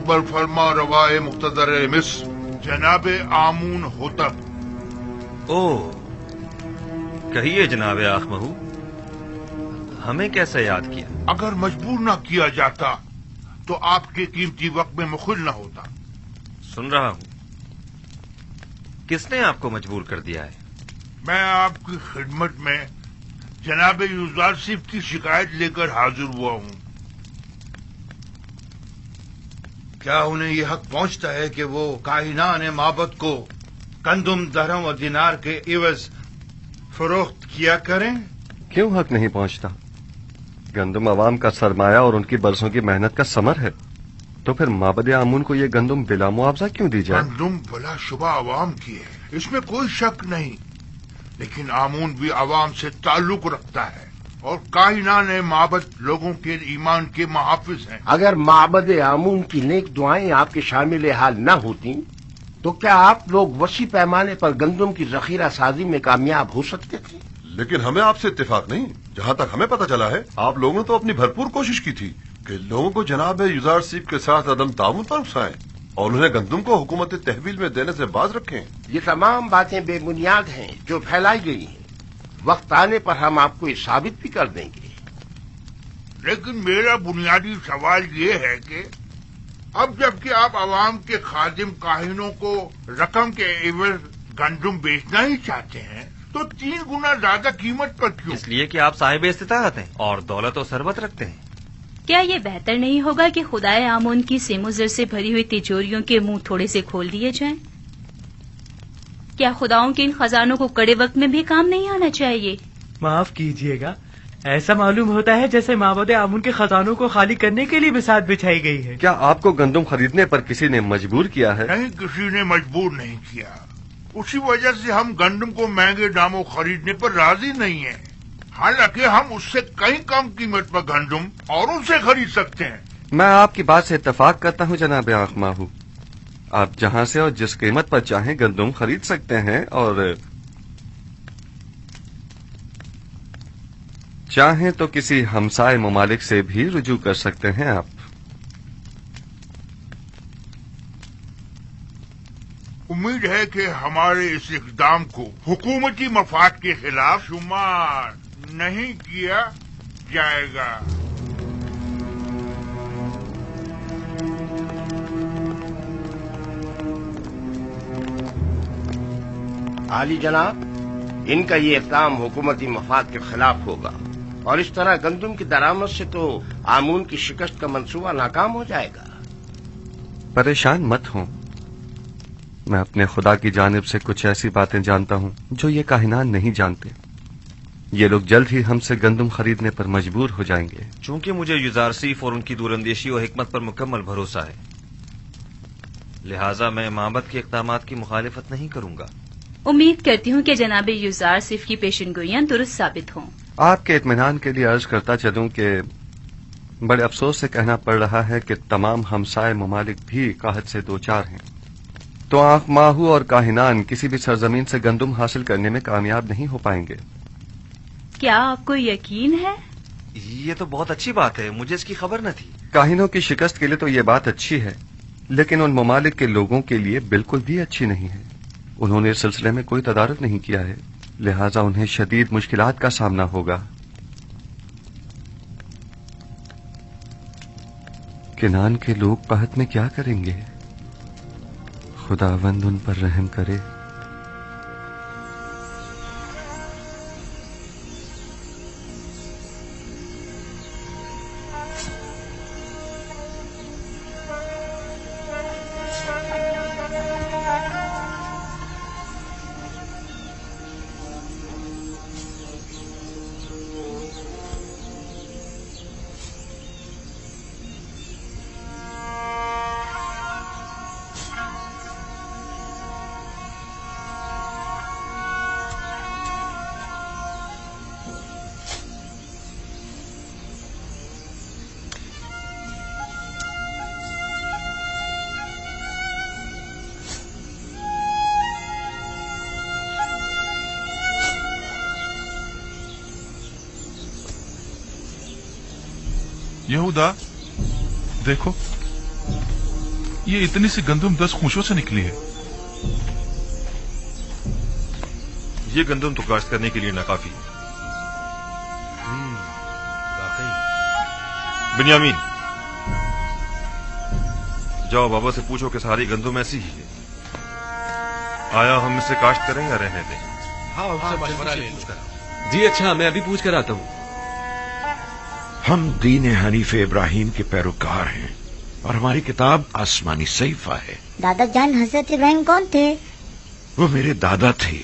मुस्तकबल फरमा रवाए मुख्तदर मिस्र जनाब आमून होतब। ओह, कहिए जनाब आखमहू, हमें कैसे याद किया? अगर मजबूर न किया जाता तो आपके कीमती वक्त में मुखिल न होता। सुन रहा हूं। किसने आपको मजबूर कर दिया है? मैं आपकी खिदमत में जनाब यूजारसिफ की शिकायत लेकर हाजिर हुआ हूं। क्या उन्हें यह हक पहुंचता है कि वो काहिनान माबद को गंदुम, दरहम और दिनार के इवज फरोख्त किया करें? क्यों हक नहीं पहुंचता? गंदुम अवाम का सरमाया और उनकी बरसों की मेहनत का समर है, तो फिर माबद आमून को ये गंदुम बिला मुआवजा क्यों दी जाए? गंदुम भला शुबा अवाम की है, इसमें कोई शक नहीं, लेकिन आमून भी अवाम से ताल्लुक रखता है और काहिनान माबद लोगों के ईमान के मुहाफिज हैं। अगर माबद आमून की नेक दुआएं आपके शामिल हाल न होती तो क्या आप लोग वसी पैमाने पर गंदुम की जखीरा साजी में कामयाब हो सकते थे? लेकिन हमें आपसे इत्तेफाक नहीं। जहाँ तक हमें पता चला है, आप लोगों ने तो अपनी भरपूर कोशिश की थी कि लोगों को जनाब यूजारसिफ के साथ अदम ताउन पर उकसाएं और उन्हें गंदुम को हुकूमत तहवील में देने से बाज रखें। ये तमाम बातें बेबुनियाद हैं जो फैलाई गई हैं। वक्त आने पर हम आपको ये साबित भी कर देंगे। लेकिन मेरा बुनियादी सवाल ये है कि अब जबकि आप अवाम के खादिम काहिनों को रकम के एवज गंदुम बेचना ही चाहते हैं, तो 3 गुना ज्यादा कीमत पर क्यों? इसलिए कि आप साहिब इस्तिताअत हैं और दौलत और सरबत रखते हैं। क्या ये बेहतर नहीं होगा कि खुदाए आमून की सेमुजर से भरी हुई तिजोरियों के मुंह थोड़े से खोल दिए जाएं? क्या खुदाओं के इन खजानों को कड़े वक्त में भी काम नहीं आना चाहिए? माफ कीजिएगा, ऐसा मालूम होता है जैसे माबद आमून के खजानों को खाली करने के लिए बिसात बिछाई गई है। क्या आपको गंदुम खरीदने पर किसी ने मजबूर किया है? नहीं, किसी ने मजबूर नहीं किया। उसी वजह से हम गंदुम को महंगे दामों खरीदने पर राजी नहीं हैं। हालांकि हम उससे कहीं कम कीमत पर गंदुम और उनसे खरीद सकते हैं। मैं आपकी बात से इत्तेफाक करता हूँ जनाब आखमाहू। आप जहाँ से और जिस कीमत पर चाहें गंदुम खरीद सकते हैं और चाहें तो किसी हमसाए ममालिक से भी रुजू कर सकते हैं। आप उम्मीद है कि हमारे इस इक़दाम को हुकूमती मफाद के खिलाफ शुमार नहीं किया जाएगा। आली जनाब, इनका ये इक़दाम हुकूमती मफाद के खिलाफ होगा और इस तरह गंदुम की दरामद से तो आमून की शिकस्त का मंसूबा नाकाम हो जाएगा। परेशान मत हों, मैं अपने खुदा की जानिब से कुछ ऐसी बातें जानता हूं जो ये काहिनान नहीं जानते। ये लोग जल्द ही हमसे गंदुम खरीदने पर मजबूर हो जाएंगे। चूंकि मुझे यूजारसिफ और उनकी दूरंदेशी और हिकमत पर मुकम्मल भरोसा है, लिहाजा मैं माबद के इक़दामात की मुखालिफत नहीं करूंगा। उम्मीद करती हूँ कि जनाब यूजारसिफ की पेशनगोइयां दुरुस्त साबित हों। आपके इत्मीनान के लिए अर्ज करता चलूं कि बड़े अफसोस से कहना पड़ रहा है कि तमाम हमसाए ममालिक भी काहत से दो चार हैं, तो आखमाहू और काहिनान किसी भी सरजमीन से गंदुम हासिल करने में कामयाब नहीं हो पाएंगे। क्या आपको यकीन है? ये तो बहुत अच्छी बात है, मुझे इसकी खबर न थी। काहिनों की शिकस्त के लिए तो ये बात अच्छी है, लेकिन उन ममालिक के लोगों के लिए बिल्कुल भी अच्छी नहीं है। उन्होंने इस सिलसिले में कोई तदारुक नहीं किया है, लिहाजा उन्हें शदीद मुश्किलात का सामना होगा। किनान के लोग कहत में क्या करेंगे? खुदावंद उन पर रहम करे। यहूदा, देखो ये इतनी सी गंदुम 10 खूंशों से निकली है। ये गंदम तो काश्त करने के लिए नाकाफी। बिन्यामीन, जाओ बाबा से पूछो कि सारी गंदुम ऐसी ही है। आया हम इसे काश्त करें या रहने दें? हाँ, उससे मशवरा ले लो। जी अच्छा, मैं अभी पूछ कर आता हूँ। हम दीन हनीफ इब्राहिम के पैरोकार हैं और हमारी किताब आसमानी सहीफा है। दादा जान हजरत इब्राहिम कौन थे? वो मेरे दादा थे।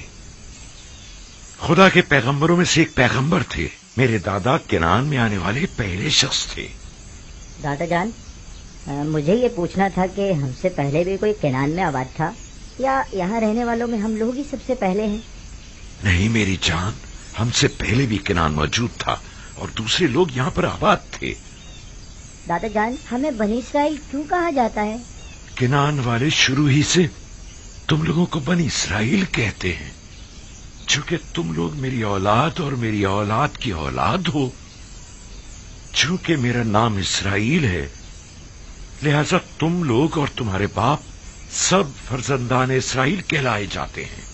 खुदा के पैगंबरों में से एक पैगंबर थे। मेरे दादा केनान में आने वाले पहले शख्स थे। दादा जान, मुझे ये पूछना था कि हमसे पहले भी कोई केनान में आबाद था या यहाँ रहने वालों में हम लोग ही सबसे पहले हैं? नहीं मेरी जान, हमसे पहले भी केनान मौजूद था और दूसरे लोग यहाँ पर आबाद थे। दादा जान, हमें बनी इसराइल क्यों कहा जाता है? केनान वाले शुरू ही से तुम लोगों को बनी इसराइल कहते हैं, चूंकि तुम लोग मेरी औलाद और मेरी औलाद की औलाद हो। चूंकि मेरा नाम इसराइल है, लिहाजा तुम लोग और तुम्हारे बाप सब फर्जंदान इसराइल कहलाए जाते हैं।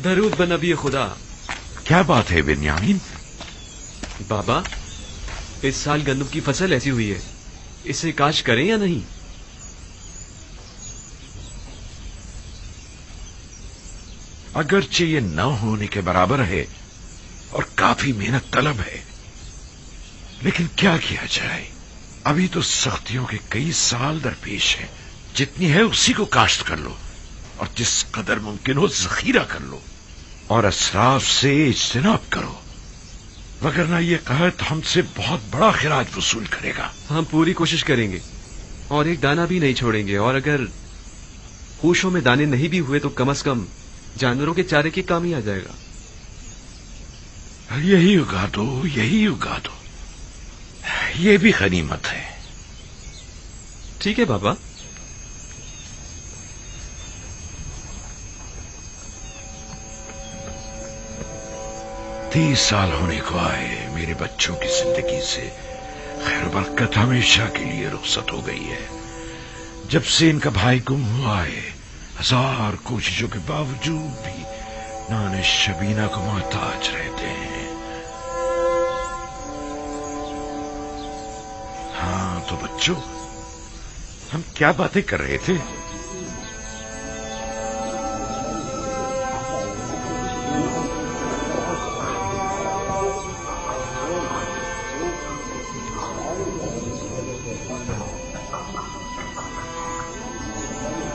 दरूद बन नबी खुदा। क्या बात है बिन्यामीन? बाबा, इस साल गंदम की फसल ऐसी हुई है, इसे काश्त करें या नहीं? अगरचे ये न होने के बराबर है और काफी मेहनत तलब है, लेकिन क्या किया जाए? अभी तो सख्तियों के कई साल दरपेश है। जितनी है उसी को काश्त कर लो और जिस कदर मुमकिन हो जखीरा कर लो और असराफ से इज्तिनाब करो, वगरना ये कहत हमसे बहुत बड़ा खिराज वसूल करेगा। हम पूरी कोशिश करेंगे और एक दाना भी नहीं छोड़ेंगे, और अगर खूशों में दाने नहीं भी हुए तो कम से कम जानवरों के चारे के काम ही आ जाएगा। यही उगा दो, यही उगा दो, ये भी गनीमत है। ठीक है बाबा। तीस साल होने को आए मेरे बच्चों की जिंदगी से खैर बरकत हमेशा के लिए रुखसत हो गई है। जब से इनका भाई गुम हुआ है, हजार कोशिशों के बावजूद भी नाने शबीना को मोहताज रहते हैं। हाँ तो बच्चों, हम क्या बातें कर रहे थे?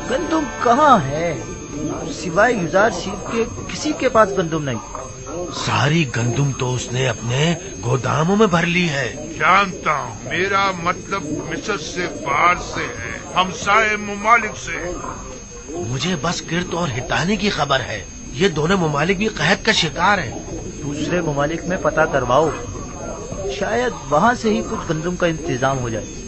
गंदुम कहाँ है? सिवाय युजार सीप के किसी के पास गंदुम नहीं। सारी गंदुम तो उसने अपने गोदामों में भर ली है। जानता हूँ, मेरा मतलब मिस्र से, बाहर से है, हमसाए मुमालिक से। मुझे बस किर्त और हिताने की खबर है। ये दोनों मुमालिक भी कहत का शिकार है। दूसरे मुमालिक में पता करवाओ, शायद वहाँ से ही कुछ गंदुम का इंतजाम हो जाए।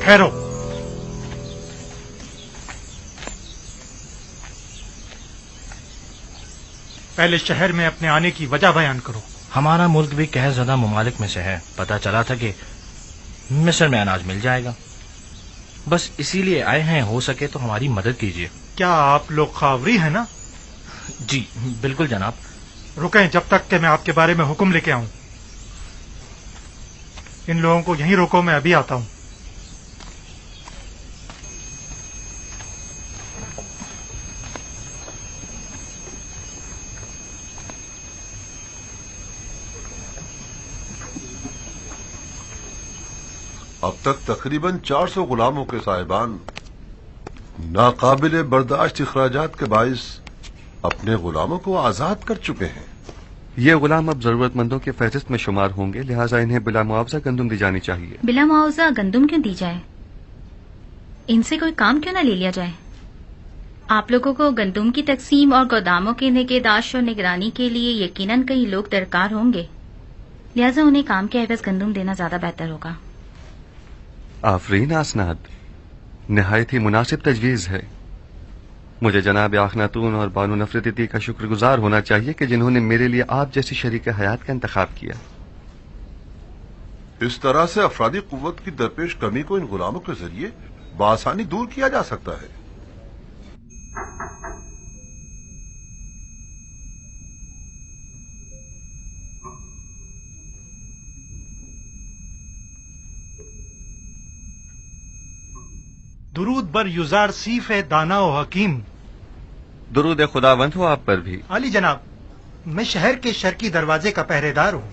ठहरो। पहले शहर में अपने आने की वजह बयान करो। हमारा मुल्क भी कहर ज़दा मुमालिक में से है। पता चला था कि मिस्र में अनाज मिल जाएगा, बस इसीलिए आए हैं। हो सके तो हमारी मदद कीजिए। क्या आप लोग खावरी हैं ना? जी बिल्कुल जनाब। रुकें जब तक कि मैं आपके बारे में हुक्म लेके आऊं। इन लोगों को यहीं रोको, मैं अभी आता हूं। اب تک تقریباً 400 غلاموں کے صاحبان ناقابل برداشت اخراجات کے باعث اپنے غلاموں کو آزاد کر چکے ہیں. یہ غلام اب ضرورت مندوں کی فہرست میں شمار ہوں گے، لہٰذا انہیں بلا معاوضہ گندم دی جانی چاہیے. بلا معاوضہ گندم کیوں دی جائے؟ ان سے کوئی کام کیوں نہ لے لیا جائے؟ آپ لوگوں کو گندم کی تقسیم اور گوداموں کی نگہداشت اور نگرانی کے لیے یقیناً کئی لوگ درکار ہوں گے، لہٰذا انہیں کام کے عوض گندم دینا زیادہ بہتر ہوگا. آفرین اسناد، نہایت ہی مناسب تجویز ہے. مجھے جناب آخناتون اور بانو نفرتی کا شکر گزار ہونا چاہیے کہ جنہوں نے میرے لیے آپ جیسی شریک حیات کا انتخاب کیا. اس طرح سے افرادی قوت کی درپیش کمی کو ان غلاموں کے ذریعے بآسانی دور کیا جا سکتا ہے. درود بر یوزار سیف دانا و حکیم. درود خداوند ہو آپ پر بھی. علی جناب، میں شہر کے شرقی دروازے کا پہرے دار ہوں.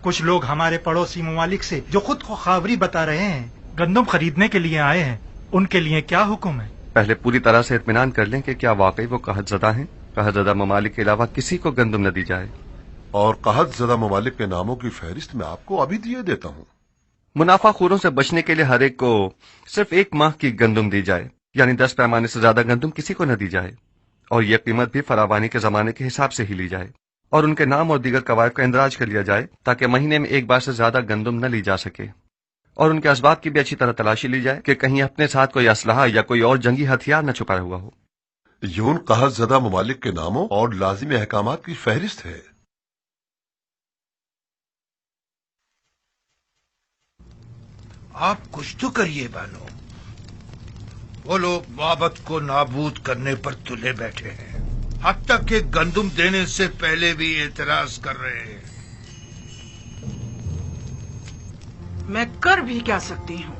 کچھ لوگ ہمارے پڑوسی ممالک سے جو خود کو خاوری بتا رہے ہیں گندم خریدنے کے لیے آئے ہیں. ان کے لیے کیا حکم ہے؟ پہلے پوری طرح سے اطمینان کر لیں کہ کیا واقعی وہ قحط زدہ ہیں. قحط زدہ ممالک کے علاوہ کسی کو گندم نہ دی جائے. اور قحط زدہ ممالک کے ناموں کی فہرست میں آپ کو ابھی دیے دیتا ہوں. منافع خوروں سے بچنے کے لیے ہر ایک کو صرف 1 ماہ کی گندم دی جائے، یعنی 10 پیمانے سے زیادہ گندم کسی کو نہ دی جائے، اور یہ قیمت بھی فراوانی کے زمانے کے حساب سے ہی لی جائے، اور ان کے نام اور دیگر قواعد کا اندراج کر لیا جائے تاکہ مہینے میں 1 بار سے زیادہ گندم نہ لی جا سکے، اور ان کے اسباب کی بھی اچھی طرح تلاشی لی جائے کہ کہیں اپنے ساتھ کوئی اسلحہ یا کوئی اور جنگی ہتھیار نہ چھپایا ہوا ہو. یون قحط زدہ ممالک کے ناموں اور لازمی احکامات کی فہرست ہے. آپ کچھ تو کریے بانو. وہ لوگ مابت کو نابود کرنے پر تلے بیٹھے ہیں، حتیٰ کہ گندم دینے سے پہلے بھی اعتراض کر رہے ہیں. میں کر بھی کیا سکتی ہوں؟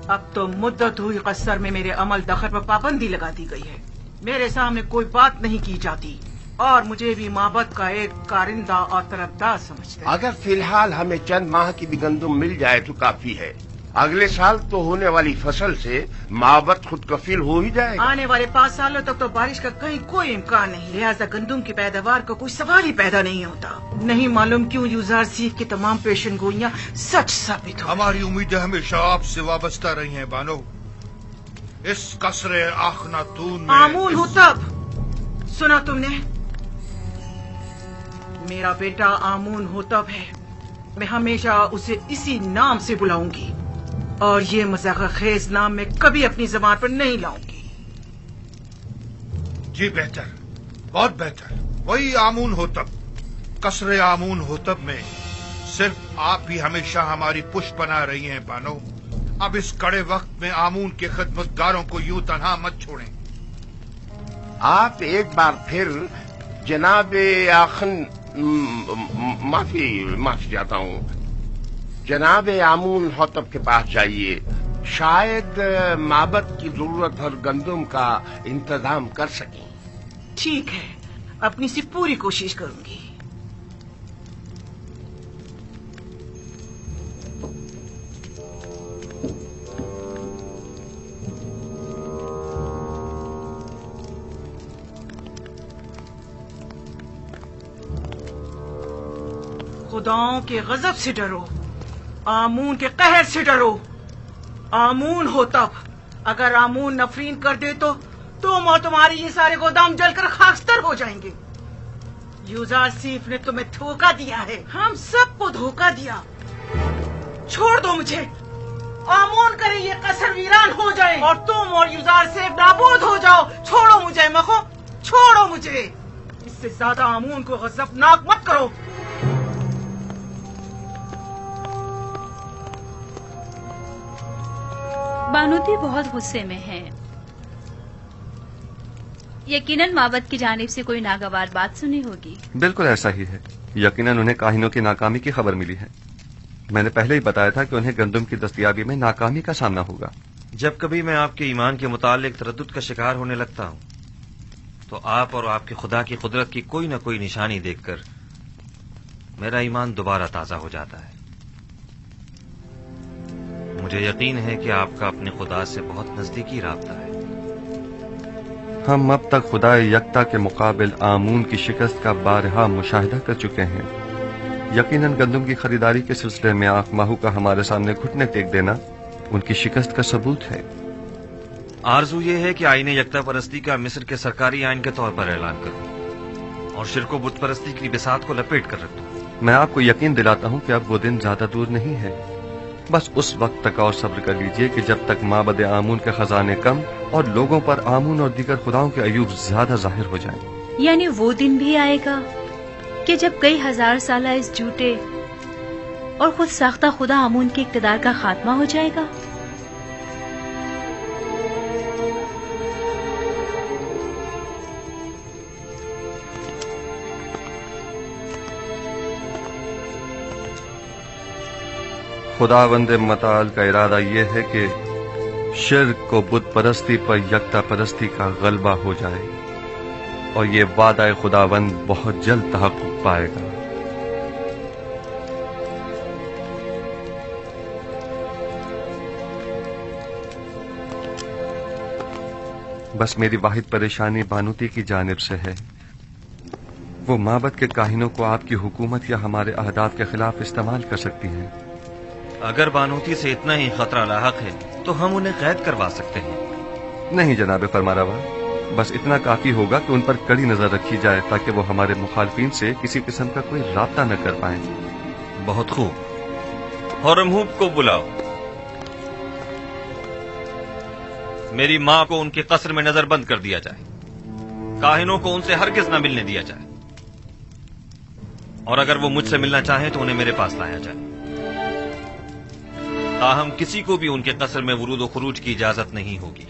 اب تو مدت ہوئی قصر میں میرے عمل دخل پر پابندی لگا دی گئی ہے. میرے سامنے کوئی بات نہیں کی جاتی اور مجھے بھی مابت کا ایک کارندہ اور طرفدار سمجھتے ہیں. اگر فی الحال ہمیں چند ماہ کی بھی گندم مل جائے تو کافی ہے. اگلے سال تو ہونے والی فصل سے مابت خود کفیل ہو ہی جائے گا. آنے والے 5 سالوں تک تو بارش کا کہیں کوئی امکان نہیں، لہٰذا گندم کی پیداوار کا کوئی سوال ہی پیدا نہیں ہوتا. نہیں معلوم کیوں یوزار سیف کی تمام پیشن گوئیاں سچ ثابت ہو. ہماری امیدیں ہمیشہ آپ سے وابستہ رہی ہیں بانو. اس قصر آخناتون میں آمون ہو تب سنا تم نے؟ میرا بیٹا آمون ہو تب ہے. میں ہمیشہ اسے اسی نام سے بلاؤں گی اور یہ مذاق خیز نام میں کبھی اپنی زبان پر نہیں لاؤں گی. جی بہتر، بہت بہتر. وہی آمون ہوتب. قصر آمون ہوتب میں صرف آپ ہی ہمیشہ ہماری پشت بنا رہی ہیں بانو. اب اس کڑے وقت میں آمون کے خدمتگاروں کو یوں تنہا مت چھوڑیں. آپ ایک بار پھر جناب آخن معافی چاہتا ہوں، جناب آمون ہوتب کے پاس جائیے. شاید مابت کی ضرورت اور گندم کا انتظام کر سکیں. ٹھیک ہے، اپنی سی پوری کوشش کروں گی. خداؤں کے غضب سے ڈرو، آمون کے قہر سے ڈرو. آمون ہو تب اگر آمون نفرین کر دے تو تم اور تمہاری یہ سارے گودام جل کر خاکستر ہو جائیں گے. یوزار سیف نے تمہیں دھوکہ دیا ہے، ہم سب کو دھوکہ دیا. چھوڑ دو مجھے. آمون کرے یہ قصر ویران ہو جائے اور تم اور یوزار سیف نابود ہو جاؤ. چھوڑو مجھے مخو، چھوڑو مجھے. اس سے زیادہ آمون کو غضبناک مت کرو. بانوتی بہت غصے میں ہیں. یقیناً مابت کی جانب سے کوئی ناگوار بات سنی ہوگی. بالکل ایسا ہی ہے. یقیناً انہیں کاہنوں کی ناکامی کی خبر ملی ہے. میں نے پہلے ہی بتایا تھا کہ انہیں گندم کی دستیابی میں ناکامی کا سامنا ہوگا. جب کبھی میں آپ کے ایمان کے متعلق تردد کا شکار ہونے لگتا ہوں تو آپ اور آپ کے خدا کی قدرت کی کوئی نہ کوئی نشانی دیکھ کر میرا ایمان دوبارہ تازہ ہو جاتا ہے. مجھے یقین ہے کہ آپ کا اپنے خدا سے بہت نزدیکی رابطہ ہے. ہم اب تک خدا یکتا کے مقابل آمون کی شکست کا بارہا مشاہدہ کر چکے ہیں. یقیناً گندم کی خریداری کے سلسلے میں آنکھ ماہو کا ہمارے سامنے گھٹنے ٹیک دینا ان کی شکست کا ثبوت ہے. آرزو یہ ہے کہ آئین یکتا پرستی کا مصر کے سرکاری آئین کے طور پر اعلان کروں اور شرک و بت پرستی کی بساط کو لپیٹ کر رکھ دوں. میں آپ کو یقین دلاتا ہوں کہ اب وہ دن زیادہ دور نہیں ہے. بس اس وقت تک اور صبر کر لیجئے کہ جب تک معبد آمون کے خزانے کم اور لوگوں پر آمون اور دیگر خداؤں کے عیوب زیادہ ظاہر ہو جائیں. یعنی وہ دن بھی آئے گا کہ جب کئی ہزار سالہ اس جھوٹے اور خود ساختہ خدا آمون کے اقتدار کا خاتمہ ہو جائے گا. خداوند متعال کا ارادہ یہ ہے کہ شرک کو بت پرستی پر یکتا پرستی کا غلبہ ہو جائے اور یہ وعدہ خداوند بہت جلد تحقق پائے گا. بس میری واحد پریشانی بانوتی کی جانب سے ہے. وہ معبد کے کاہنوں کو آپ کی حکومت یا ہمارے اہداف کے خلاف استعمال کر سکتی ہیں. اگر بانوتی سے اتنا ہی خطرہ لاحق ہے تو ہم انہیں قید کروا سکتے ہیں. نہیں جناب فرمانروا، بس اتنا کافی ہوگا کہ ان پر کڑی نظر رکھی جائے تاکہ وہ ہمارے مخالفین سے کسی قسم کا کوئی رابطہ نہ کر پائیں. بہت خوب. ہورمہوب کو بلاؤ. میری ماں کو ان کے قصر میں نظر بند کر دیا جائے. کاہنوں کو ان سے ہرگز نہ ملنے دیا جائے اور اگر وہ مجھ سے ملنا چاہیں تو انہیں میرے پاس لایا جائے. تاہم کسی کو بھی ان کے قصر میں ورود و خروج کی اجازت نہیں ہوگی.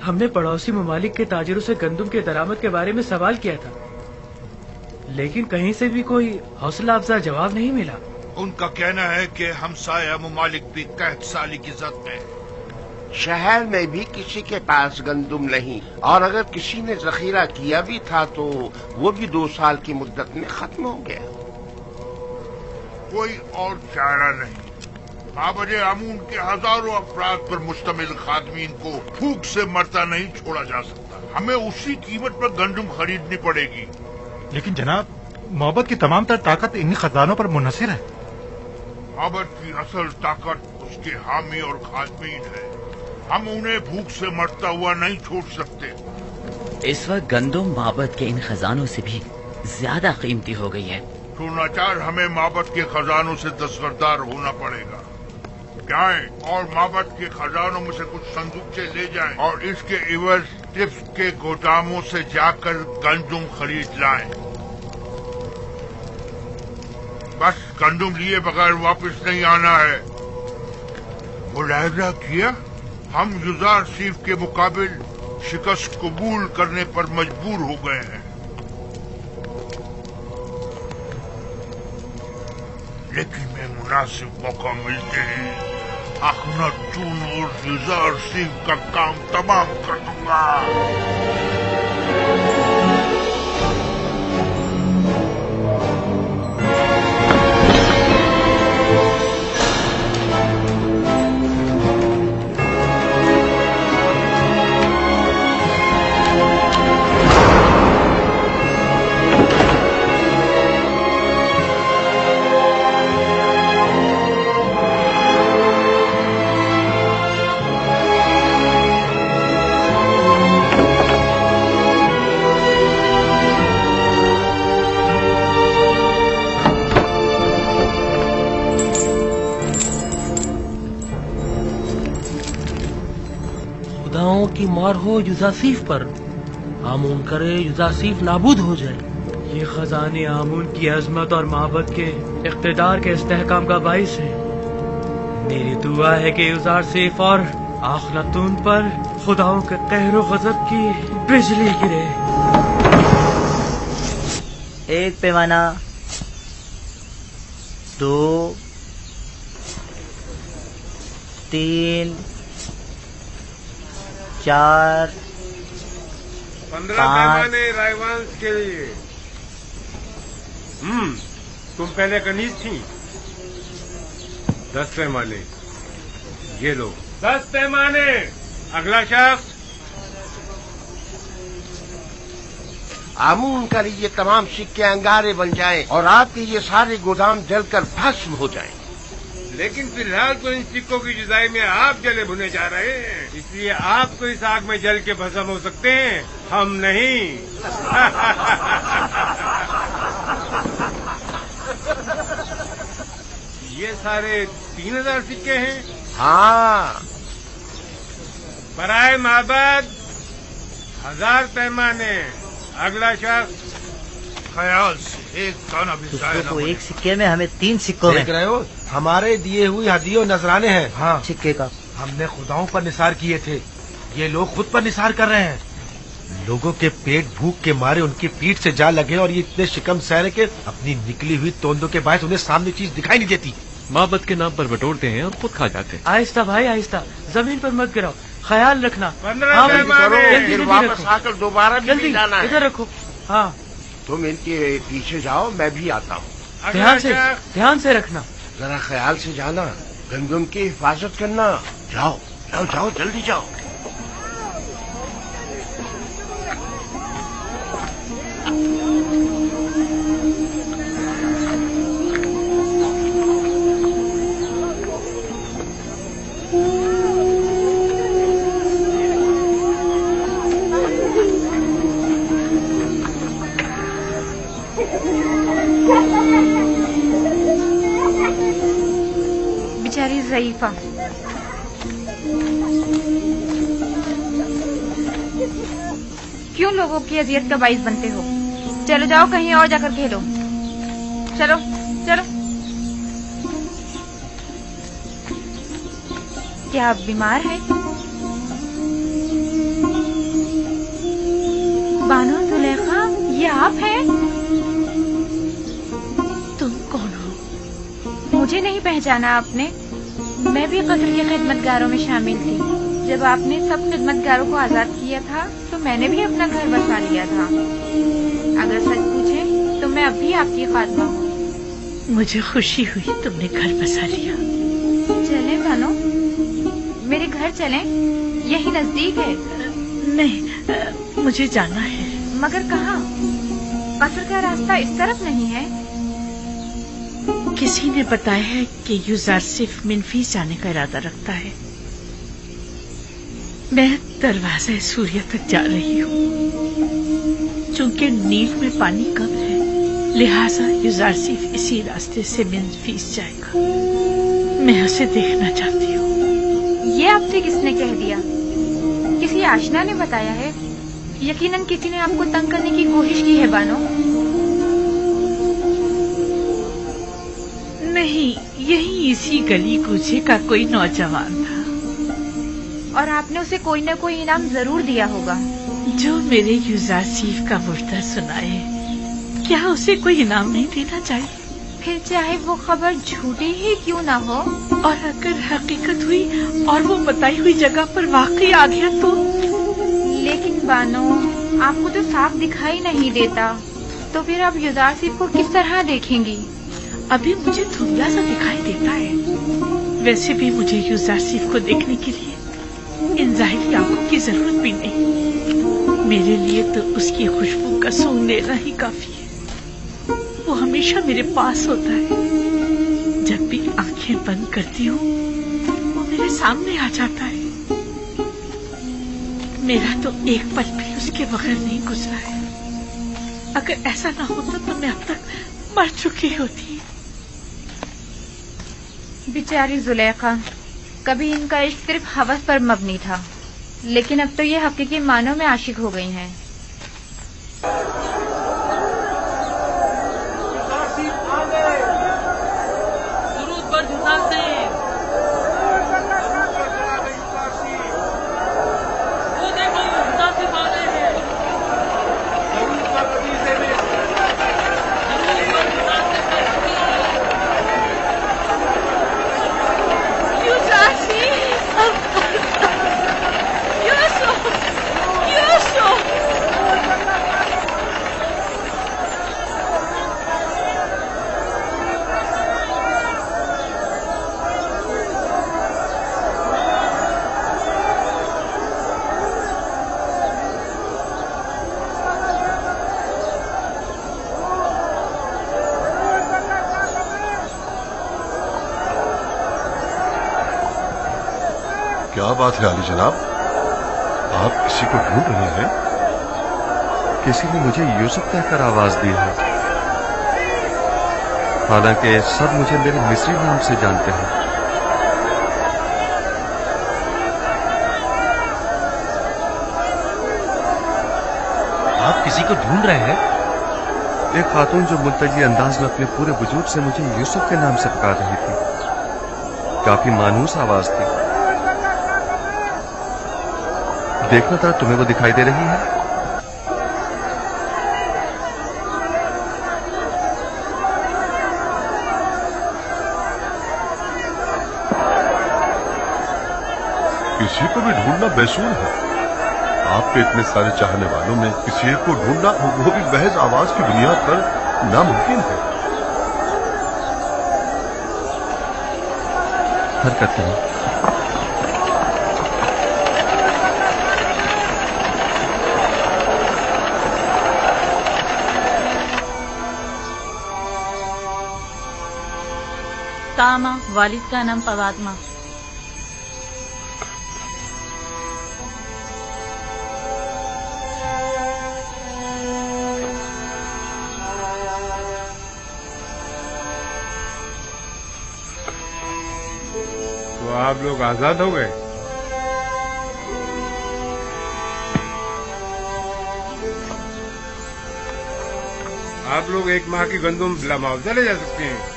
ہم نے پڑوسی ممالک کے تاجروں سے گندم کے درآمد کے بارے میں سوال کیا تھا، لیکن کہیں سے بھی کوئی حوصلہ افزا جواب نہیں ملا. ان کا کہنا ہے کہ ہمسایہ ممالک بھی قحط سالی کی زد میں. شہر میں بھی کسی کے پاس گندم نہیں، اور اگر کسی نے ذخیرہ کیا بھی تھا تو وہ بھی 2 سال کی مدت میں ختم ہو گیا. کوئی اور چارہ نہیں. معبد آمون کے ہزاروں افراد پر مشتمل خادمین کو بھوک سے مرتا نہیں چھوڑا جا سکتا. ہمیں اسی قیمت پر گندم خریدنی پڑے گی. لیکن جناب، معبد کی تمام تر طاقت انہی خزانوں پر منحصر ہے. معبد کی اصل طاقت اس کے حامی اور خادمین ہے. ہم انہیں بھوک سے مرتا ہوا نہیں چھوڑ سکتے. اس وقت گندم معبد کے ان خزانوں سے بھی زیادہ قیمتی ہو گئی ہے. تو ناچار ہمیں معبد کے خزانوں سے دستبردار ہونا پڑے گا. جائیں اور معبد کے خزانوں میں سے کچھ صندوقچے لے جائیں اور اس کے عوض ٹپس کے گوداموں سے جا کر گندم خرید لائیں. بس گندم لیے بغیر واپس نہیں آنا ہے. ملاحظہ کیا؟ ہم یوزار سیف کے مقابل شکست قبول کرنے پر مجبور ہو گئے ہیں. لیکن میں مناسب موقع ملتے ہی اخناتون اور یوزار سیف کا کام تمام کر دوں گا. کی مار ہو یوزاسیف پر. آمون کرے یوزاسیف نابود ہو جائے. یہ خزانے آمون کی عظمت اور معبد کے اقتدار کے استحکام کا باعث ہے. میری دعا ہے کہ یوزار سیف اور آخناتون پر خداؤں کے قہر و غضب کی بجلی گرے. ایک پیمانہ، 2 3 4 15 پیمانے رائیوانس کے لیے. تم پہلے کنیز تھی، 10 पैमाने ये लो 10 पैमाने। अगला शख्स। आमून का ये तमाम सिक्के अंगारे बन जाएं और आपके ये सारे गोदाम जलकर भस्म हो जाएं। लेकिन फिलहाल तो इन सिक्कों की जुदाई में आप जले भुने जा रहे हैं, इसलिए आप तो इस आग में जल के भस्म हो सकते हैं, हम नहीं। ये सारे 3000 सिक्के हैं। हाँ। बराए माबद 1000 पैमाने। अगला शख्स। ख्याल से एक दाना भी जाए तो एक सिक्के में हमें 3 सिक्कों में। देख रहे हो, हमारे दिए हुई हदियों नजराने हैं। हाँ सिक्के का हमने खुदाओं पर निसार किए थे, ये लोग खुद पर निसार कर रहे हैं। लोगों के पेट भूख के मारे उनकी पीठ से जा लगे और ये इतने शिकम सहरे के अपनी निकली हुई तोंदों के बायस उन्हें सामने चीज दिखाई नहीं देती। माबद के नाम पर बटोरते हैं और खुद खा जाते हैं। आहिस्ता भाई आहिस्ता, जमीन पर मत गिराओ, ख्याल रखना। 15 फिर वापस आकर दोबारा भी लाना है। इधर रखो। हाँ तुम इनके पीछे जाओ, मैं भी आता हूँ। ध्यान से रखना। जरा ख्याल से जाना, गंदम की हिफाजत करना। जाओ जाओ जाओ, जल्दी जाओ। बेचारी ज़ईफा, क्यों लोगों की अजियत का बाइस बनते हो? चलो जाओ कहीं और जाकर खेलो। चलो चलो। क्या आप बीमार हैं? बानो जुलेखा, ये आप हैं? तुम कौन हो? मुझे नहीं पहचाना आपने? मैं भी कत्ल के खिदमतगारों में शामिल थी। जब आपने सब खिदमतगारों को आजाद किया था तो मैंने भी अपना घर बसा लिया था। अगर सच पूछे तो मैं अब भी आपकी खात्मा हूँ। मुझे खुशी हुई तुमने घर बसा लिया। चलें बानो, मेरे घर चलें, यही नजदीक है। नहीं, मुझे जाना है। मगर कहाँ? कस्र का रास्ता इस तरफ नहीं है। किसी ने बताया है कि यूजार सिर्फ मिनफीस जाने का इरादा रखता है। मैं दरवाजा सूर्य तक जा रही हूँ। चूंकि नील में पानी कम है, लिहाजा यूजार सिर्फ इसी रास्ते से मिनफीस जाएगा। मैं उसे देखना चाहती हूँ। ये आपसे किसने कह दिया? किसी आशना ने बताया है? यकीनन किसी ने आपको तंग करने की कोशिश की है बानो। नहीं, यही इसी गली कूचे का कोई नौजवान था। और आपने उसे कोई न कोई इनाम जरूर दिया होगा। जो मेरे यूजार सीफ का मुर्दा सुनाए, क्या उसे कोई इनाम नहीं देना चाहिए? फिर चाहे वो खबर झूठी ही क्यों ना हो। और अगर हकीकत हुई और वो बताई हुई जगह पर वाकई आ गया तो? लेकिन बानो, आपको तो साफ दिखाई नहीं देता, तो फिर आप यूजार सिफ को किस तरह देखेंगी? अभी मुझे धुंधला सा दिखाई देता है। वैसे भी मुझे यूजार सिफ को देखने के लिए इन जाहिरी आंखों की जरूरत भी नहीं। मेरे लिए तो उसकी खुशबू का सूंघ लेना ही काफी है। वो हमेशा मेरे पास होता है। जब भी आंखें बंद करती हूँ, वो मेरे सामने आ जाता है। मेरा तो एक पल भी उसके बगैर नहीं गुजरा है। अगर ऐसा ना होता तो मैं अब तक मर चुकी होती। बेचारी जुलेखा, कभी इनका इश्क सिर्फ हवस पर मबनी था, लेकिन अब तो ये हकीकी मानों में आशिक हो गई हैं। क्या बात है आली जनाब, आप किसी को ढूंढ रहे हैं? किसी ने मुझे यूसुफ कहकर आवाज दी है, हालांकि सब मुझे मेरे मिस्री नाम से जानते हैं। आप किसी को ढूंढ रहे हैं? एक खातून जो मुल्तजी अंदाज में अपने पूरे वजूद से मुझे यूसुफ के नाम से पुकार रही थी। काफी मानूस आवाज थी। देखना था, तुम्हें वो दिखाई दे रही है? किसी को भी ढूंढना बेसूर है। आपके इतने सारे चाहने वालों में किसी एक को ढूंढना, वो भी महज आवाज की बुनियाद पर, नामुमकिन है। हरकत करें। तामा, वालिद का नाम पवादमा। तो आप लोग आजाद हो गए? आप लोग 1 माह की गंदुम बिला मुआवजा ले जा सकते हैं।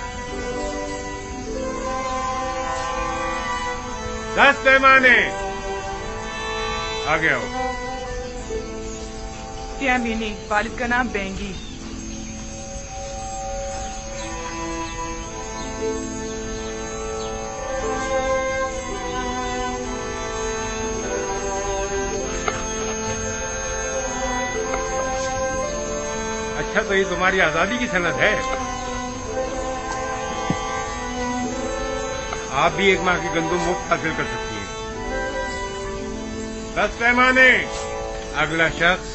10 पैमाने आगे आओ। क्या मीनी, वालिद का नाम बेंगी। अच्छा, तो ये तुम्हारी आजादी की सनद है। आप भी 1 माह की गंदुम मुफ्त हासिल कर सकती हैं। 10 पैमाने। अगला शख्स।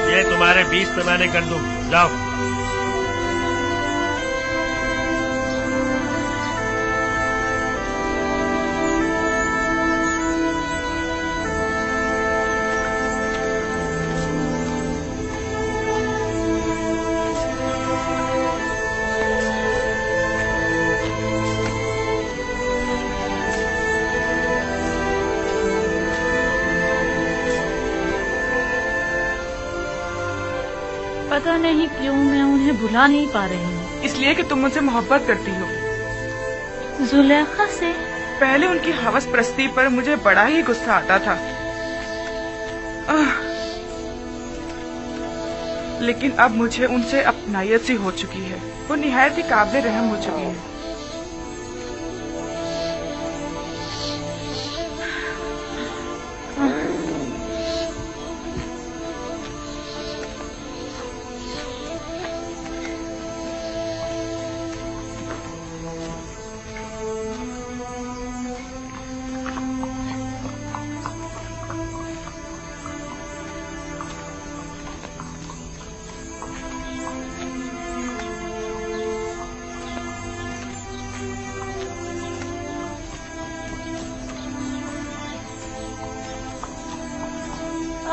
ये तुम्हारे 20 पैमाने गंदुम, जाओ। पता नहीं क्यों मैं उन्हें भुला नहीं पा रही हूँ। इसलिए कि तुम मुझसे मोहब्बत करती हो। जुलेखा से? पहले उनकी हवस परस्ती पर मुझे बड़ा ही गुस्सा आता था, लेकिन अब मुझे उनसे अपनायत सी हो चुकी है। वो निहायत ही काबिल रहम हो चुकी है।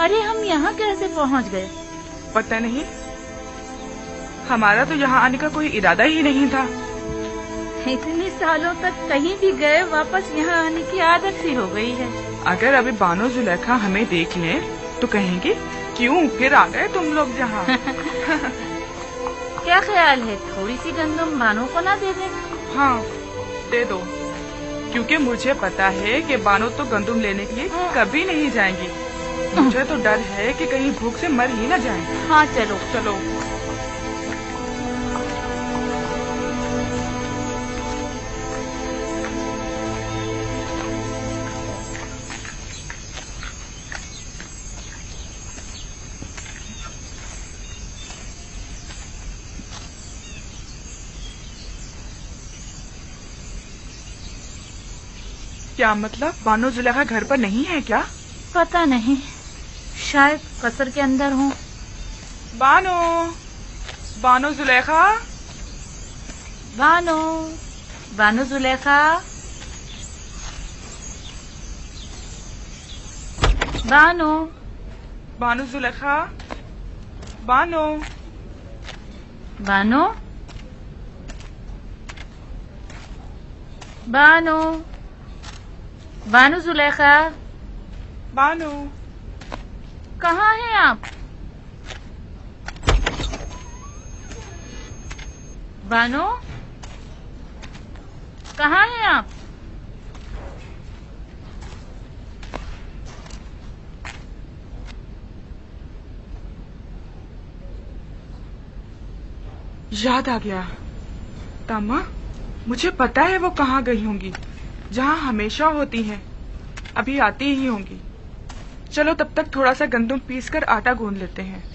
अरे हम यहाँ कैसे पहुँच गए? पता नहीं, हमारा तो यहाँ आने का कोई इरादा ही नहीं था। इतने सालों तक कहीं भी गए, वापस यहाँ आने की आदत सी हो गई है। अगर अभी बानो जुलेखा हमें देख लें तो कहेंगे क्यों फिर आ गए तुम लोग यहाँ। क्या ख्याल है, थोड़ी सी गंदम बानो को ना दे दें? हाँ, दे दो, क्योंकि मुझे पता है कि बानो तो गंदम लेने के लिए कभी नहीं जाएंगी। मुझे तो डर है कि कहीं भूख से मर ही न जाएं। हाँ चलो चलो। क्या मतलब, बानो जुलेखा घर पर नहीं है क्या? पता नहीं, शायद कसर के अंदर हूँ। बानो, बानो जुलेखा, बानो, बानो जुलेखा, बानो, बानो जुलेखा, बानो, बानो, बानो, बानो जुलेखा, बानो, कहाँ हैं आप? बानो, कहाँ हैं आप? याद आ गया। तामा, मुझे पता है वो कहाँ गई होंगी। जहाँ हमेशा होती हैं, अभी आती ही होंगी। चलो तब तक थोड़ा सा गंदम पीसकर आटा गूंद लेते हैं।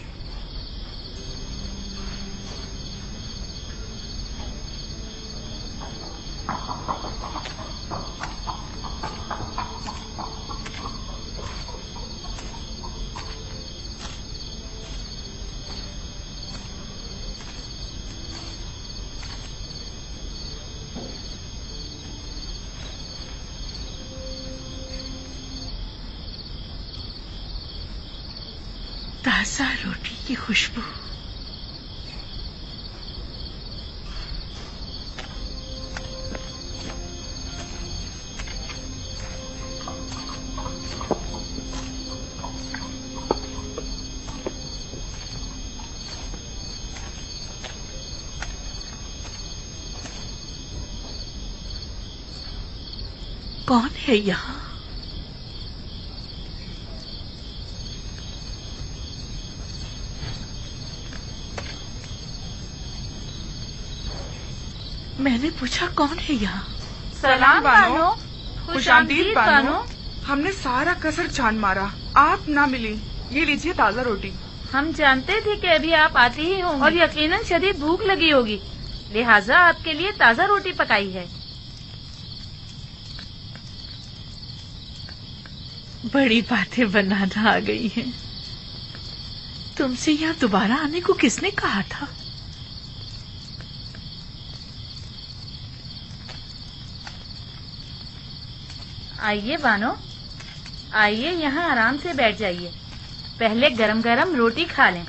ताजा रोटी की खुशबू, कौन है यहाँ? मैंने पूछा कौन है यहाँ? सलाम बानो, खुशामदीद बानो। हमने सारा कसर छान मारा, आप ना मिली। ये लीजिए ताजा रोटी। हम जानते थे कि अभी आप आती ही होंगी और यकीनन शदीद भूख लगी होगी, लिहाजा आपके लिए ताजा रोटी पकाई है। बड़ी बातें बनाना आ गई हैं। तुमसे यहाँ दोबारा आने को किसने कहा था? आइए बानो, आइए यहाँ आराम से बैठ जाइए। पहले गरम गरम रोटी खा लें।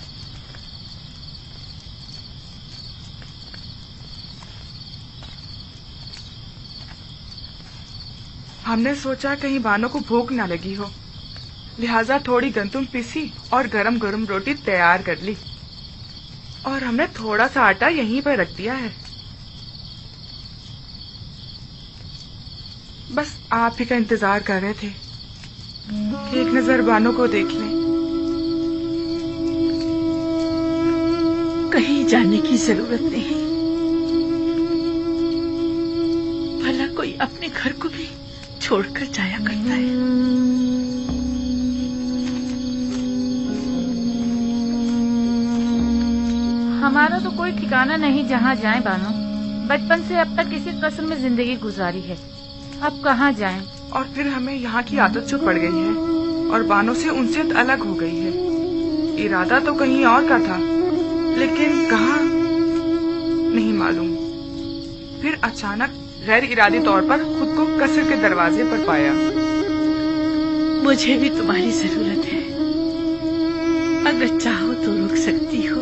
हमने सोचा कहीं बानो को भूख न लगी हो, लिहाजा थोड़ी गंदम पीसी और गरम गरम रोटी तैयार कर ली। और हमने थोड़ा सा आटा यहीं पर रख दिया है। बस आप ही का इंतजार कर रहे थे कि एक नजर बानो को देख लें। कहीं जाने की जरूरत नहीं, भला कोई अपने घर को भी छोड़कर जाया करता है। हमारा तो कोई ठिकाना नहीं जहाँ जाएं बानो। बचपन से अब तक इसी कसर में जिंदगी गुजारी है, अब कहाँ जाएं? और फिर हमें यहाँ की आदत जो पड़ गई है और बानो से उनसे अलग हो गई है। इरादा तो कहीं और का था, लेकिन कहाँ नहीं मालूम। फिर अचानक गैर इरादी तौर पर खुद को कसर के दरवाजे पर पाया। मुझे भी तुम्हारी जरूरत है, अगर चाहो तो रुक सकती हो।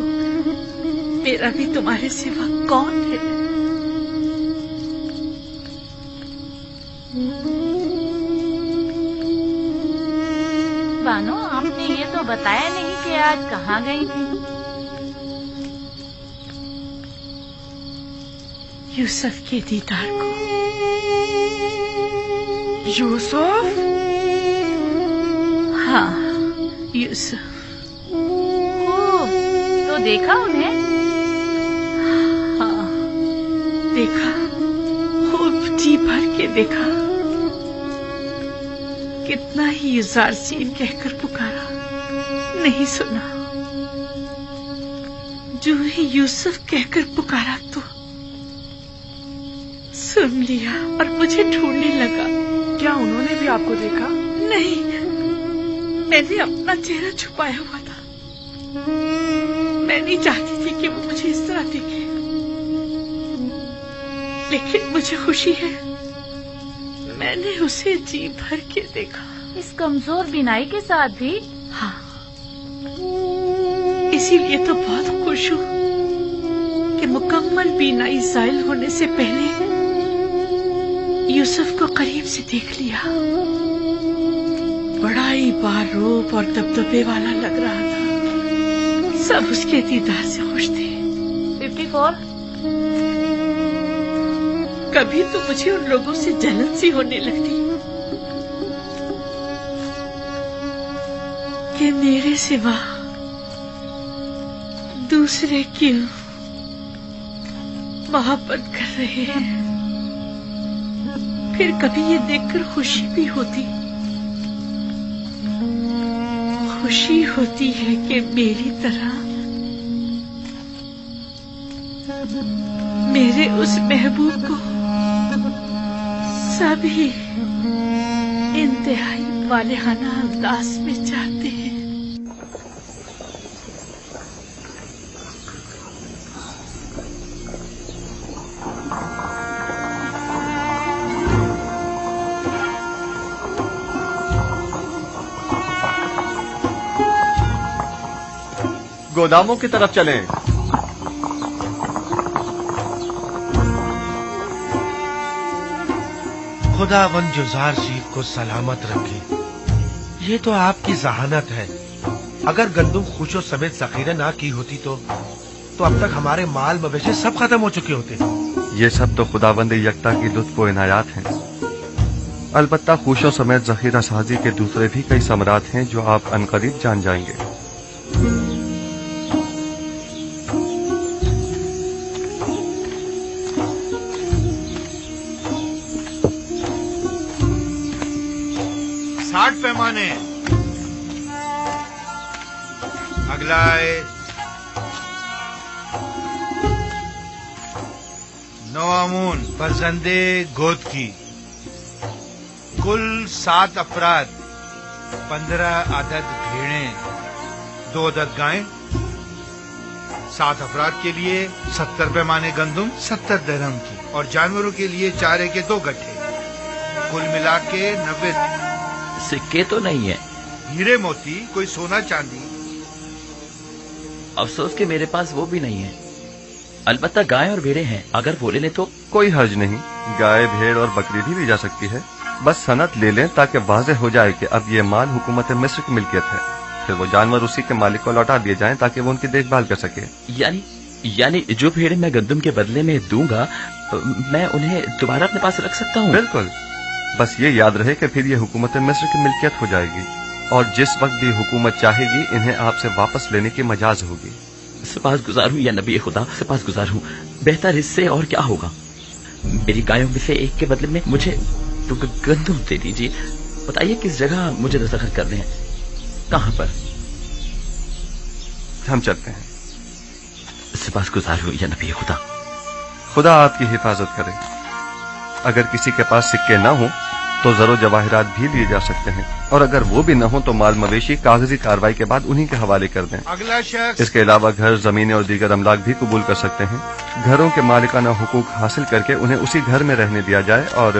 मेरा भी तुम्हारे सिवा कौन है? बानो, आपने ये तो बताया नहीं कि आज कहाँ गई थी। यूसुफ के दीदार को। यूसुफ? हाँ, यूसुफ। तो देखा उन्हें? हाँ, देखा, खूब जी भर के देखा। कितना ही युजार सीन कहकर पुकारा, नहीं सुना। जो ही यूसुफ कहकर पुकारा तो सुन लिया और मुझे ढूंढने लगा। क्या उन्होंने भी आपको देखा? नहीं, मैंने अपना चेहरा छुपाया हुआ था। मैं नहीं चाहती थी कि वो मुझे इस तरह देखे, लेकिन मुझे खुशी है मैंने उसे जी भर के देखा। इस कमजोर बीनाई के साथ भी? हाँ, इसीलिए तो बहुत खुश हूँ कि मुकम्मल बीनाई ज़ाइल होने से पहले यूसुफ को करीब से देख लिया। बड़ा ही बारूप और दबदबे वाला लग रहा था। सब उसके दीदार से खुश थे। 54? कभी तो मुझे उन लोगों से जलन सी होने लगती कि मेरे सिवा दूसरे क्यों मोहब्बत कर रहे हैं। फिर कभी ये देखकर खुशी भी होती है कि मेरी तरह मेरे उस महबूब को सभी इंतहाई वालेहाना अंदाज में चाहते हैं। गोदामों की तरफ चलें। खुदावंद यूसुफ को सलामत रखे। ये तो आपकी जहानत है। अगर गंदुम खुशो समेत जखीरे ना की होती तो अब तक हमारे माल मवेशी सब खत्म हो चुके होते। ये सब तो खुदावंद यकता की लुत्फ व इनायात हैं। अलबत्ता खुशों समेत जखीरा साजी के दूसरे भी कई समरात हैं जो आप अनकरीब जान जाएंगे। पैमाने अगला है 9 आमून फरजंदे गोद की। कुल 7 अफराद, 15 अदद भेड़ें, 2 अदद गायें। 7 अफराद के लिए 70 पैमाने गंदुम 70 दरहम की, और जानवरों के लिए चारे के 2 गट्ठे। कुल मिला के 90। सिक्के तो नहीं है? हीरे मोती, कोई सोना चांदी। अफसोस कि मेरे पास वो भी नहीं है। अलबत्ता गाय और भेड़े हैं, अगर वो ले लें तो। कोई हर्ज नहीं, गाय भेड़ और बकरी भी ली जा सकती है। बस सनद ले लें ताकि वाज़ेह हो जाए कि अब ये माल हुकूमत मिस्र की मिल्कियत है। फिर वो जानवर उसी के मालिक को लौटा दिए जाएं ताकि वो उनकी देखभाल कर सके। यानी जो भेड़े मैं गंदुम के बदले में दूंगा मैं उन्हें दोबारा अपने पास रख सकता हूँ? बिल्कुल। बस ये याद रहे कि फिर ये हुकूमत मिस्र की मिल्कियत हो जाएगी और जिस वक्त भी हुकूमत चाहेगी इन्हें आपसे वापस लेने की मजाज होगी। सपासगुजार हूँ या नबी खुदा, सपासगुजार हूँ। बेहतर इससे और क्या होगा। मेरी गायों में से एक के बदले में मुझे तो गंदुम दे दीजिए। बताइए किस जगह मुझे दस्तखत करने हैं, कहाँ पर? हम चलते हैं। सपासगुजार हूँ या नबी खुदा। खुदा आपकी हिफाजत करे। अगर किसी के पास सिक्के न हो तो जरो जवाहिरात भी लिए जा सकते हैं, और अगर वो भी न हो तो माल मवेशी कागजी कार्रवाई के बाद उन्हीं के हवाले कर दें। अगला शख्स। इसके अलावा घर, जमीनें और दीगर अमलाक भी कबूल कर सकते हैं। घरों के मालिकाना हुकूक हासिल करके उन्हें उसी घर में रहने दिया जाए, और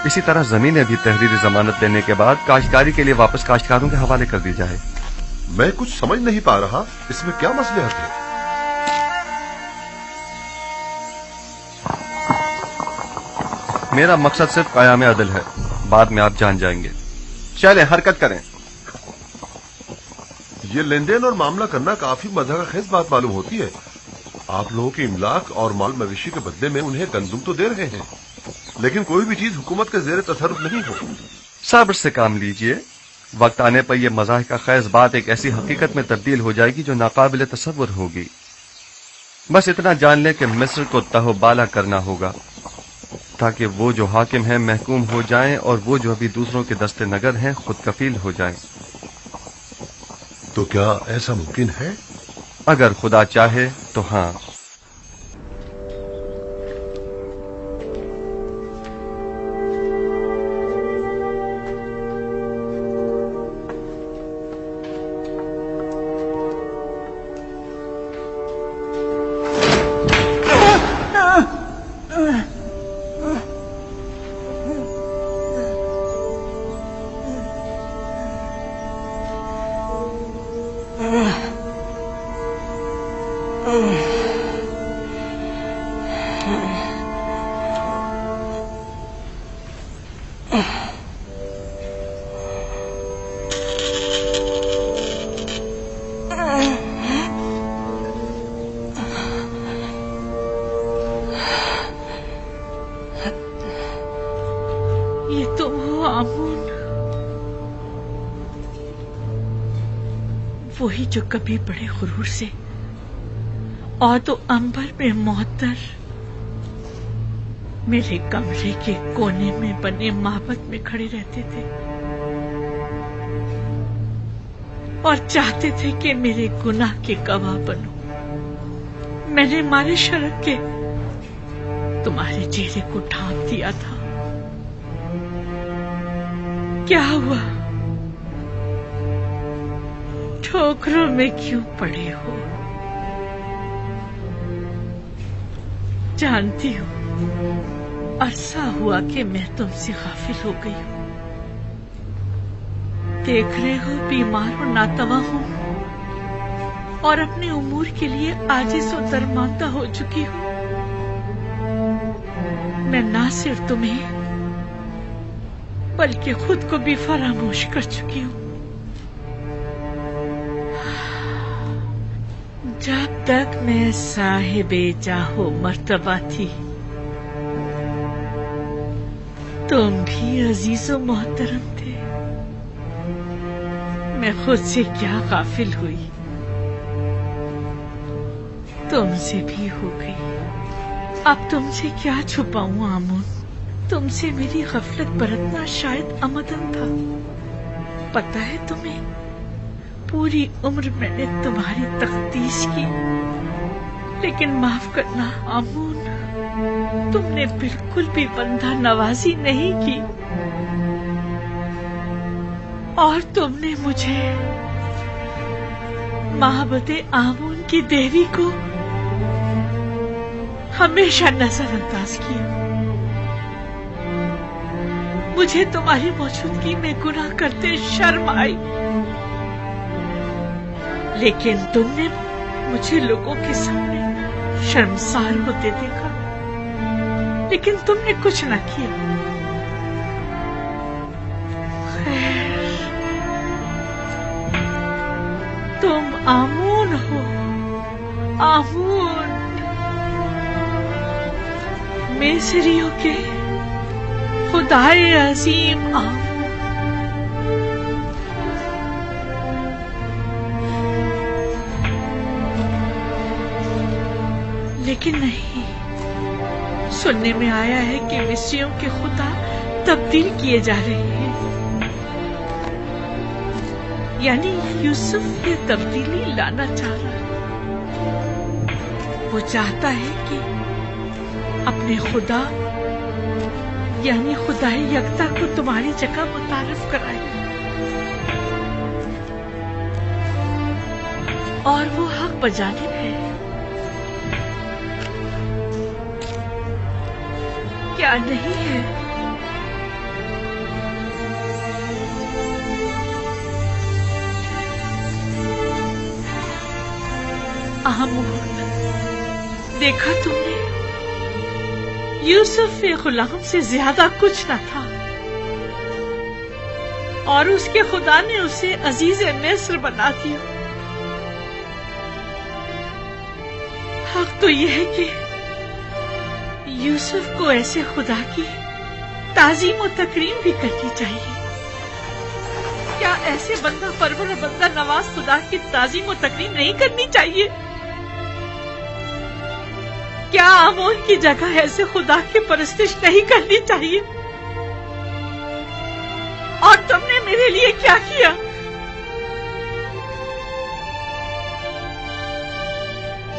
इसी तरह जमीनें भी तहरीरी जमानत लेने के बाद काश्तकारी के लिए वापस काश्तकारों के हवाले कर दी जाए। मैं कुछ समझ नहीं पा रहा, इसमें क्या मसलहत है? मेरा मकसद सिर्फ क़याम अदल है, बाद में आप जान जाएंगे। चलें, हरकत करें। ये लेन देन और मामला करना काफी मज़ाक़खेज़ बात मालूम होती है। आप लोगों के इमलाक और माल मवेशी के बदले में उन्हें गंदुम तो दे रहे हैं, लेकिन कोई भी चीज हुकूमत के ज़ेरे तसर्रुफ नहीं हो। सब्र से काम लीजिए। वक्त आने पर यह मज़ाक़खेज़ बात एक ऐसी हकीकत में तब्दील हो जाएगी जो नाकाबिल तसव्वुर होगी। बस इतना जान लें कि मिस्र को तहबाला करना होगा ताकि वो जो हाकिम हैं महकूम हो जाएं और वो जो अभी दूसरों के दस्ते नगर हैं खुद कफील हो जाएं। तो क्या ऐसा मुमकिन है? अगर खुदा चाहे तो हाँ। ये तुम हो आमून, वही जो कभी बड़े गुरूर से और तो अंबर में मोहतर मेरे कमरे के कोने में बने माबद में खड़े रहते थे और चाहते थे कि मेरे गुनाह के गवाह बनो। मैंने मारे शर्क के तुम्हारे चेहरे को ढांप दिया था। क्या हुआ? ठोकरों में क्यों पड़े हो? जानती हूँ अरसा हुआ कि मैं तुमसे गाफिल हो गई हूँ। देख रहे हो बीमार और नातवा हूँ और अपने उमूर के लिए आजिज़ और दरमांदा हो चुकी हूँ। मैं ना सिर्फ तुम्हें बल्कि खुद को भी फरामोश कर चुकी हूँ। जब तक मैं साहिबे जाहो मर्तबा थी, तुम भी अजीज और मोहतरम थे। मैं खुद से क्या गाफिल हुई, तुमसे भी हो गई। अब तुमसे क्या छुपाऊं आमून? तुमसे मेरी गफलत बरतना शायद आमदन था। पता है तुम्हें, पूरी उम्र मैंने तुम्हारी तख्तीश की, लेकिन माफ करना आमून, तुमने बिल्कुल भी बंदा नवाजी नहीं की और तुमने मुझे मोहब्बते आमून की देवी को हमेशा नजरअंदाज किया। मुझे तुम्हारी मौजूदगी में गुनाह करते शर्म आई, लेकिन तुमने मुझे लोगों के सामने शर्मसार होते देखा, लेकिन तुमने कुछ न किया। खैर, तुम आमून हो, आमून, मिस्रियों के खुदाए अजीम आमून। लेकिन नहीं, सुनने में आया है कि मिस्रियों के खुदा तब्दील किए जा रहे हैं। यानी यूसुफ ये तब्दीली लाना चाह रहा है। वो चाहता है कि अपने खुदा यानी खुदाई यकता को तुम्हारी जगह मुतारिफ कराए, और वो हक बजानिब है। क्या नहीं है? आमून, देखा तुमने, यूसुफ एक गुलाम से ज्यादा कुछ न था और उसके खुदा ने उसे अजीज मिस्र बना दिया। हक तो यह है कि यूसुफ को ऐसे खुदा की ताजीम और तकरीम भी करनी चाहिए। क्या ऐसे बंदा परवर और बंदा नवाज खुदा की ताजीम और तकरीम नहीं करनी चाहिए? क्या आमून की जगह ऐसे खुदा की परस्तिश नहीं करनी चाहिए? और तुमने मेरे लिए क्या किया?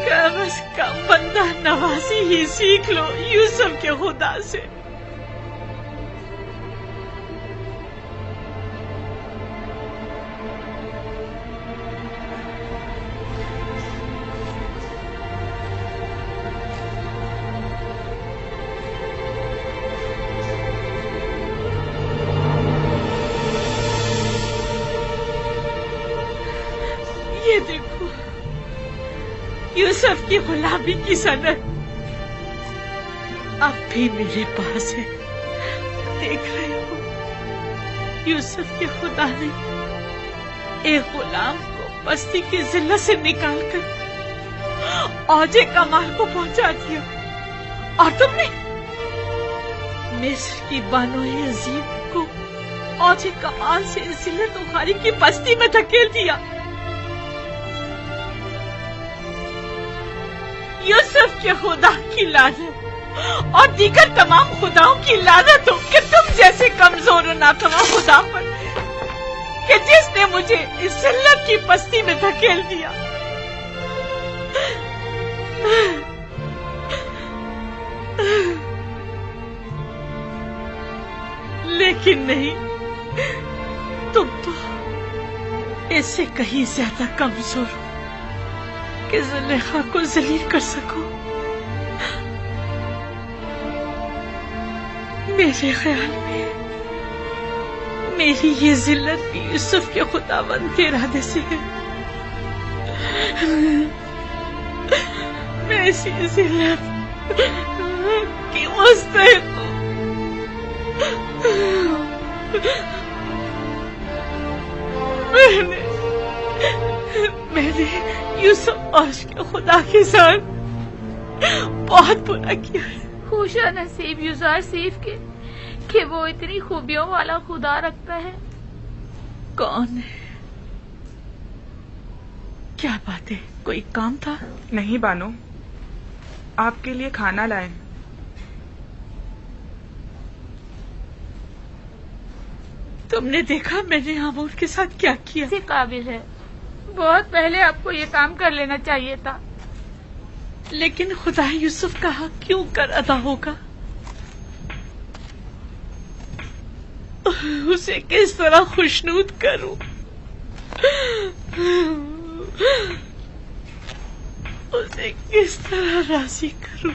कम से कम बंदा नवाजी ही सीख लो यूसुफ के खुदा से। ये देखो, यूसुफ की गुलामी की सनद अब भी मेरे पास है। देख रहे हो, यूसुफ के खुदा ने एक गुलाम को बस्ती की जिल्लत से निकालकर औजे कमाल को पहुंचा दिया, और तुमने मिस्र की बानो अजीम को औजे कमाल से जिल्लत उखारी की बस्ती में धकेल दिया। यूसुफ के खुदा की लानत और दीगर तमाम खुदाओं की लानत हो कि तुम जैसे कमजोर और नातवा खुदा पर, कि जिसने मुझे इस जिल्लत की बस्ती में धकेल दिया। लेकिन नहीं, तुम तो इससे कहीं ज्यादा कमजोर हो कि जुलेखा को जलील कर सको। मेरे ख्याल में मेरी ये जिल्लत भी यूसुफ के खुदावंद के इरादे से है। मैं इसी जिल्लत की मुस्तहिक हूँ। मैंने यूसुफ और उसके खुदा के साथ बहुत बुरा किया है। खुशा नसीब यूसुफ सीफ के कि वो इतनी खूबियों वाला खुदा रखता है। कौन है? क्या बात है, कोई काम था? नहीं बानो, आपके लिए खाना लाए। तुमने देखा मैंने आमून के साथ क्या किया? से काबिल है, बहुत पहले आपको ये काम कर लेना चाहिए था। लेकिन खुदा यूसुफ का हक क्यों कर अदा होगा? उसे किस तरह खुशनूद करूं? उसे किस तरह राजी करूं?